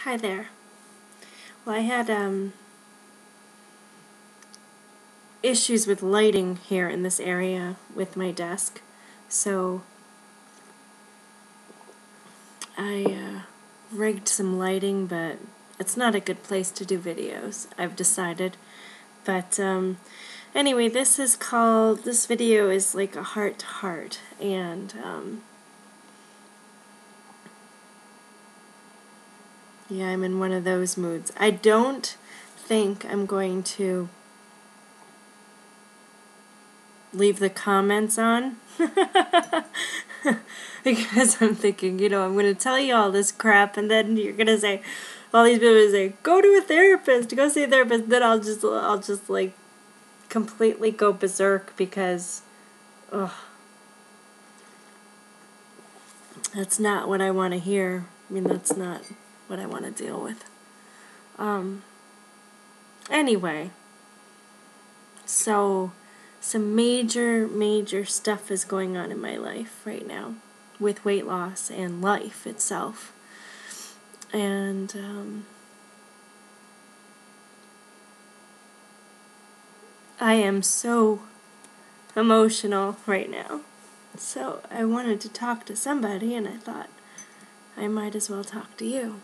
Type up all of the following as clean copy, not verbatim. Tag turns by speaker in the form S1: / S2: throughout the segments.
S1: Hi there. Well, I had issues with lighting here in this area with my desk, so I rigged some lighting, but it's not a good place to do videos, I've decided. But anyway, this video is like a heart-to-heart, and yeah, I'm in one of those moods. I don't think I'm going to leave the comments on because I'm thinking, I'm going to tell you all this crap, and then you're going to say, all these people say, go to a therapist, go see a therapist. Then I'll just like completely go berserk because, ugh, that's not what I want to hear. I mean, that's not what I want to deal with. Anyway, so some major stuff is going on in my life right now with weight loss and life itself. And I am so emotional right now. So I wanted to talk to somebody, and I thought I might as well talk to you.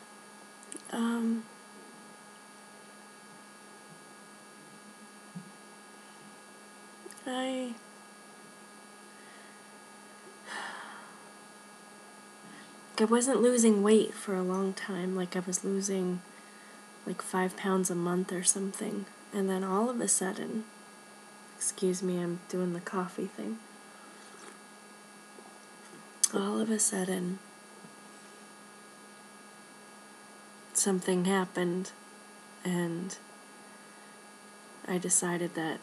S1: I wasn't losing weight for a long time. Like, I was losing like 5 pounds a month or something. And then all of a sudden, excuse me, I'm doing the coffee thing. All of a sudden, something happened, and I decided that,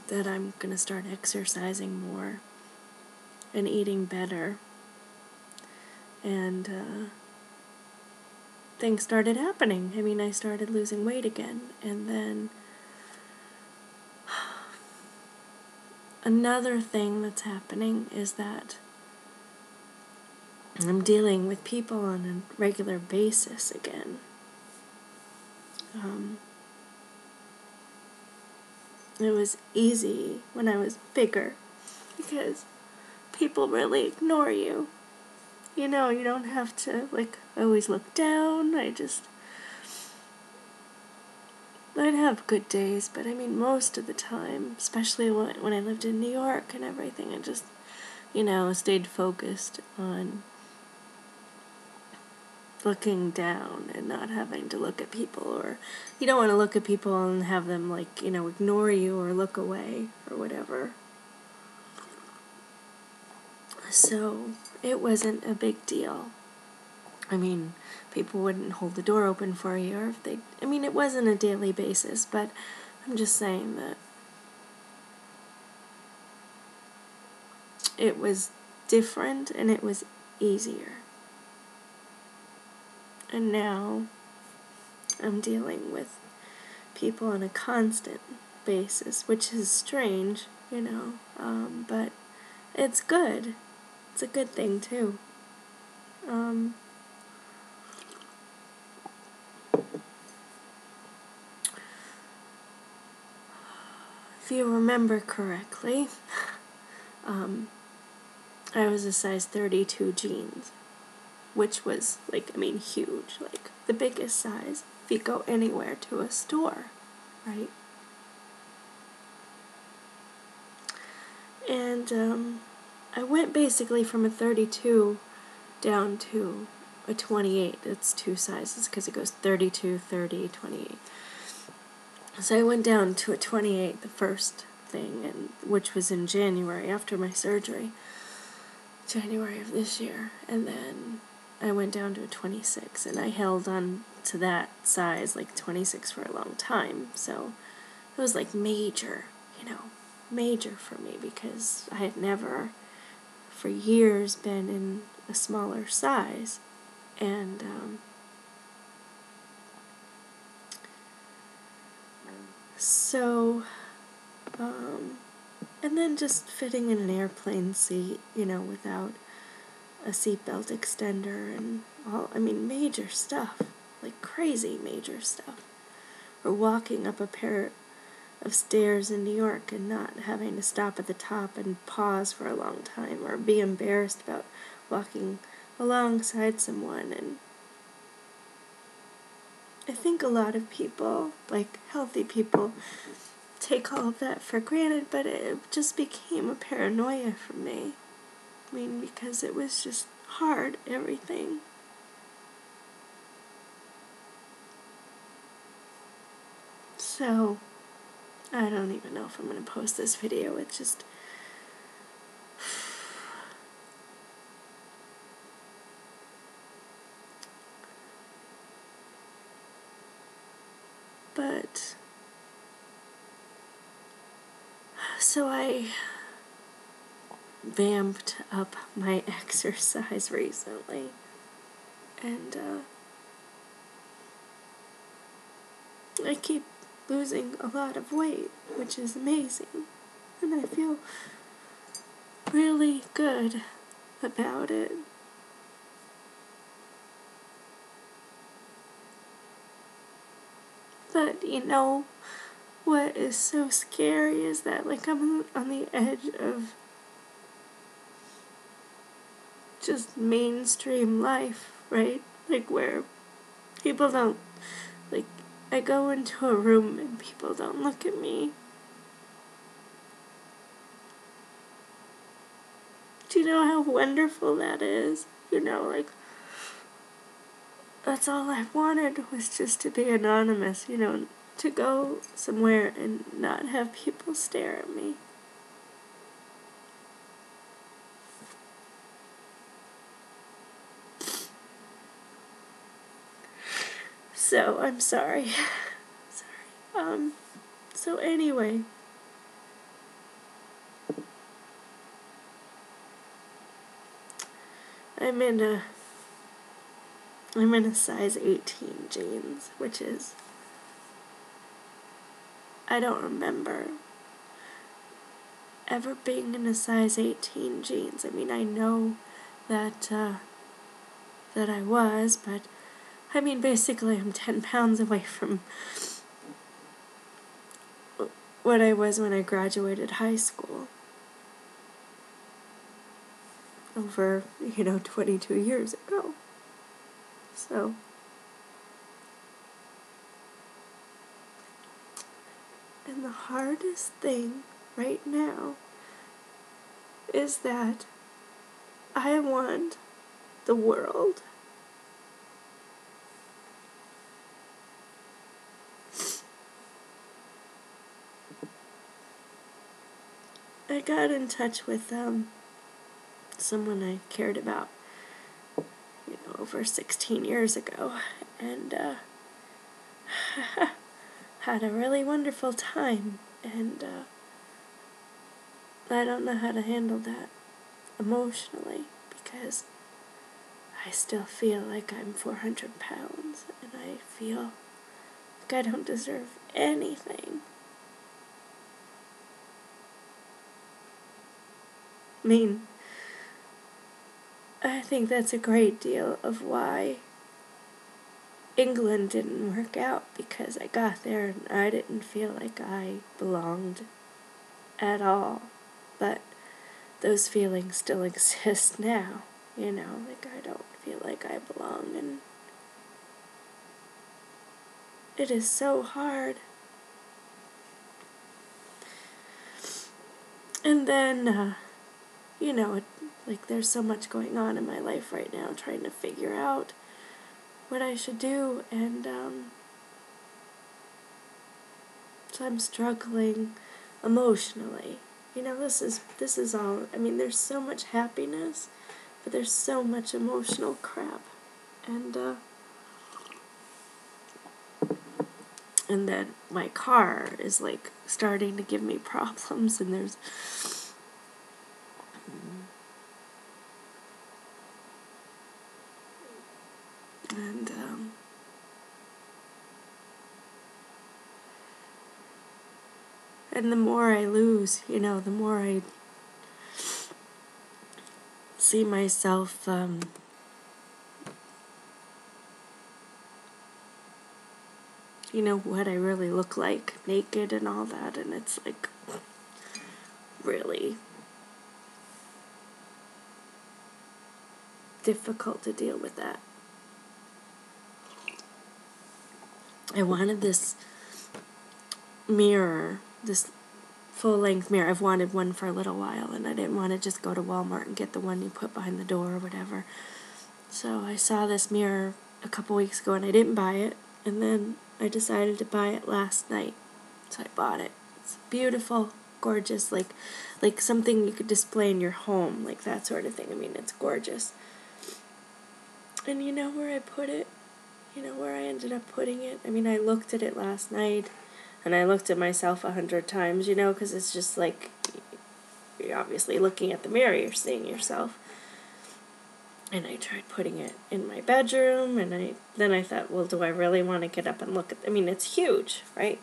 S1: that I'm going to start exercising more and eating better. And things started happening. I mean, I started losing weight again, and then another thing that's happening is that I'm dealing with people on a regular basis again. It was easy when I was bigger because people really ignore you. You don't have to, like, always look down. I'd have good days, but I mean, most of the time, especially when I lived in New York and everything, I just, stayed focused on looking down and not having to look at people, or you don't want to look at people and have them, like, ignore you or look away or whatever. So it wasn't a big deal. I mean, people wouldn't hold the door open for you, or if it wasn't a daily basis, but I'm just saying that it was different and it was easier. And now I'm dealing with people on a constant basis, which is strange, but it's good. It's a good thing, too. If you remember correctly, I was a size 32 jeans, which was, huge, like the biggest size if you go anywhere to a store, right? And I went basically from a 32 down to a 28. It's two sizes because it goes 32, 30, 28. So I went down to a 28 the first thing, which was in January after my surgery, January of this year, and then I went down to a 26, and I held on to that size, like 26, for a long time. So it was like major for me, because I had never for years been in a smaller size. And and then just fitting in an airplane seat, without a seatbelt extender and major stuff, like crazy major stuff. Or walking up a pair of stairs in New York and not having to stop at the top and pause for a long time, or be embarrassed about walking alongside someone. And I think a lot of people, like healthy people, take all of that for granted, but it just became a paranoia for me. Because it was just hard, everything. So, I don't even know if I'm going to post this video. It's just... But... So I vamped up my exercise recently. And, I keep losing a lot of weight, which is amazing. And I feel really good about it. But, what is so scary is that, I'm on the edge of just mainstream life, right? Where people don't, I go into a room and people don't look at me. Do you know how wonderful that is? That's all I wanted, was just to be anonymous, to go somewhere and not have people stare at me. So, I'm sorry. So anyway. I'm in a size 18 jeans, which is, I don't remember ever being in a size 18 jeans. I know that I was, but basically I'm 10 pounds away from what I was when I graduated high school. Over, 22 years ago. So, and the hardest thing right now is that I want the world I got in touch with someone I cared about, over 16 years ago, and had a really wonderful time, and I don't know how to handle that emotionally, because I still feel like I'm 400 pounds, and I feel like I don't deserve anything. I think that's a great deal of why England didn't work out, because I got there and I didn't feel like I belonged at all. But those feelings still exist now, I don't feel like I belong, and it is so hard. And then, there's so much going on in my life right now, trying to figure out what I should do, and so I'm struggling emotionally. This is all, there's so much happiness, but there's so much emotional crap, and then my car is starting to give me problems, and there's and the more I lose, the more I see myself, you know, what I really look like, naked and all that, and it's like, really difficult to deal with that. I wanted this mirror, this full-length mirror. I've wanted one for a little while, and I didn't want to just go to Walmart and get the one you put behind the door or whatever. So I saw this mirror a couple weeks ago, and I didn't buy it, and then I decided to buy it last night. So I bought it. It's beautiful, gorgeous, like something you could display in your home, like that sort of thing. I mean, it's gorgeous. And you know where I put it? You know where I ended up putting it? I mean, I looked at it last night, and I looked at myself 100 times, you know, because it's just like, you're obviously looking at the mirror, you're seeing yourself. And I tried putting it in my bedroom, and then I thought, well, do I really want to get up and look at I mean, it's huge, right?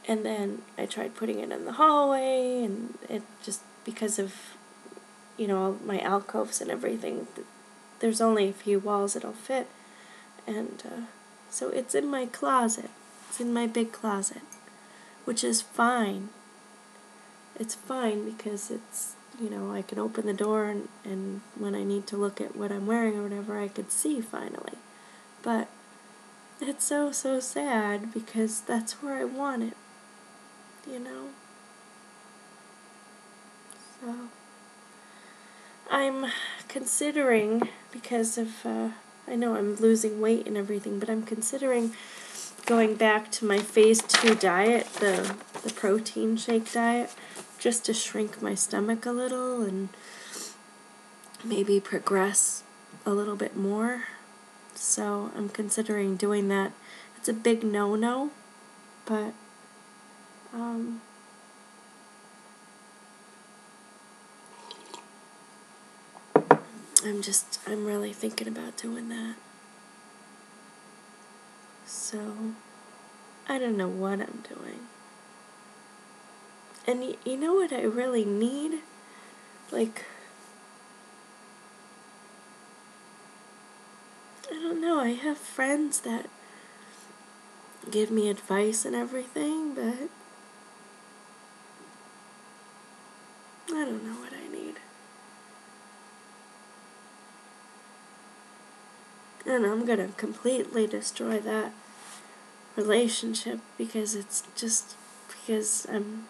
S1: And then I tried putting it in the hallway, and it just, because of, you know, all my alcoves and everything, there's only a few walls it'll fit. And so it's in my closet. It's in my big closet, which is fine. It's fine because it's, you know, I can open the door, and when I need to look at what I'm wearing or whatever, I could see finally. But it's so sad because that's where I want it, you know? So I'm considering, because of, I know I'm losing weight and everything, but I'm considering going back to my phase 2 diet, the protein shake diet, just to shrink my stomach a little and maybe progress a little bit more. So I'm considering doing that. It's a big no-no, but I'm really thinking about doing that. So I don't know what I'm doing. And you know what I really need? Like, I don't know, I have friends that give me advice and everything, but I don't know what I need. And I'm gonna completely destroy that relationship because it's just because I'm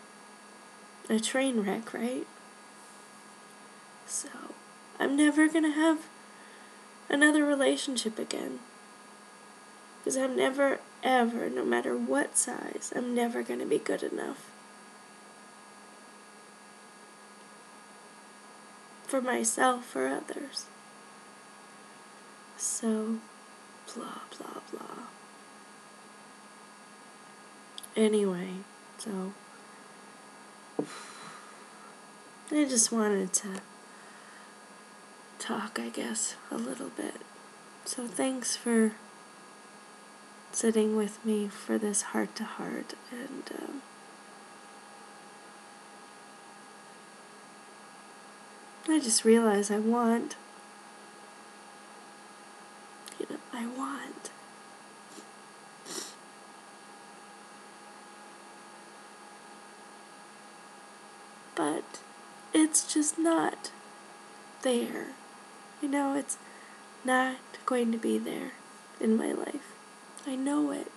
S1: a train wreck, right? So I'm never gonna have another relationship again. Because I'm never, ever, no matter what size, I'm never gonna be good enough for myself or others. So, blah, blah, blah. Anyway, so I just wanted to talk, I guess, a little bit. So thanks for sitting with me for this heart-to-heart, and I just realized I want. But it's just not there. You know, it's not going to be there in my life. I know it.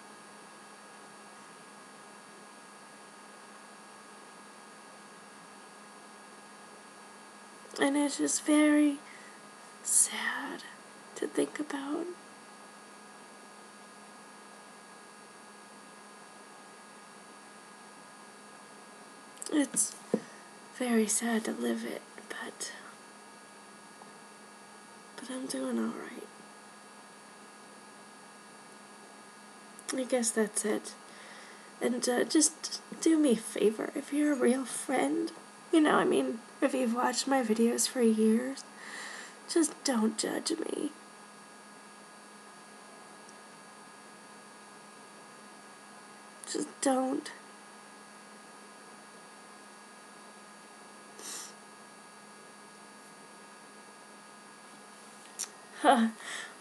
S1: And it's just very sad to think about. It's very sad to live it, but I'm doing alright. I guess that's it. And just do me a favor, if you're a real friend, you know, I mean, if you've watched my videos for years, just don't judge me. Just don't.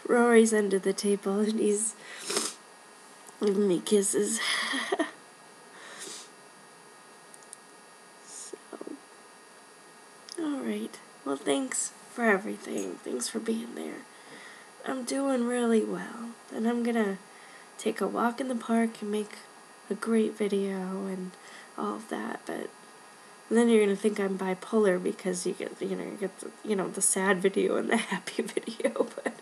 S1: Rory's under the table and he's giving me kisses. So, alright. Well, thanks for everything. Thanks for being there. I'm doing really well. And I'm gonna take a walk in the park and make a great video and all of that, but then you're gonna think I'm bipolar because you get the sad video and the happy video, but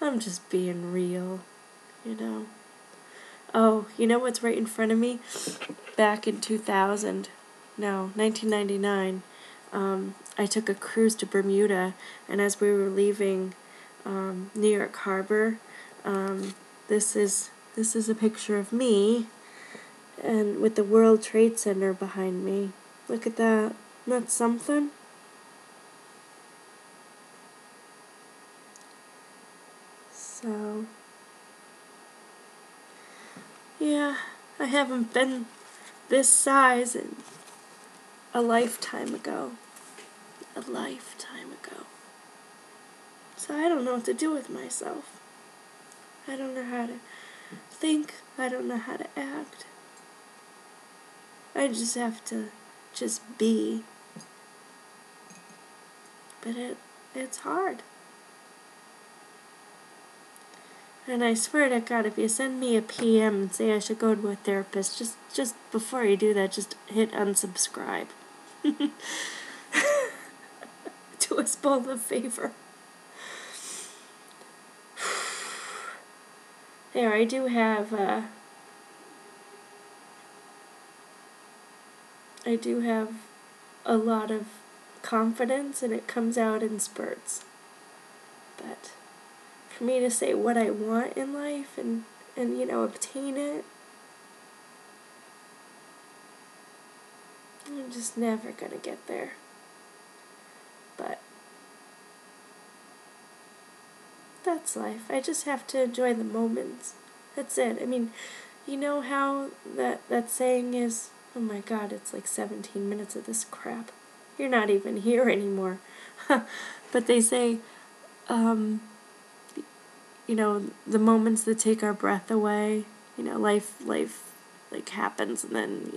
S1: I'm just being real, you know. Oh, you know what's right in front of me? Back in 1999, I took a cruise to Bermuda, and as we were leaving New York Harbor, this is a picture of me, and with the World Trade Center behind me. Look at that. Isn't that something? So, yeah, I haven't been this size in a lifetime ago. A lifetime ago. So I don't know what to do with myself. I don't know how to think. I don't know how to act. I just have to just be. But it's hard. And I swear to God, if you send me a PM and say I should go to a therapist, just before you do that, just hit unsubscribe. Do us both a favor. There, I do have a lot of confidence, and it comes out in spurts. But for me to say what I want in life and obtain it, I'm just never gonna get there. But that's life. I just have to enjoy the moments. That's it. I mean, you know how that saying is, oh my God, it's like 17 minutes of this crap. You're not even here anymore. But they say, the moments that take our breath away, life like happens, and then,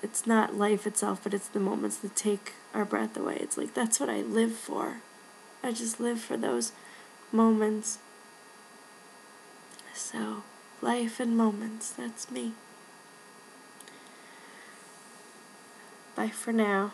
S1: it's not life itself, but it's the moments that take our breath away. It's like, that's what I live for. I just live for those moments. So, life and moments, that's me. Bye for now.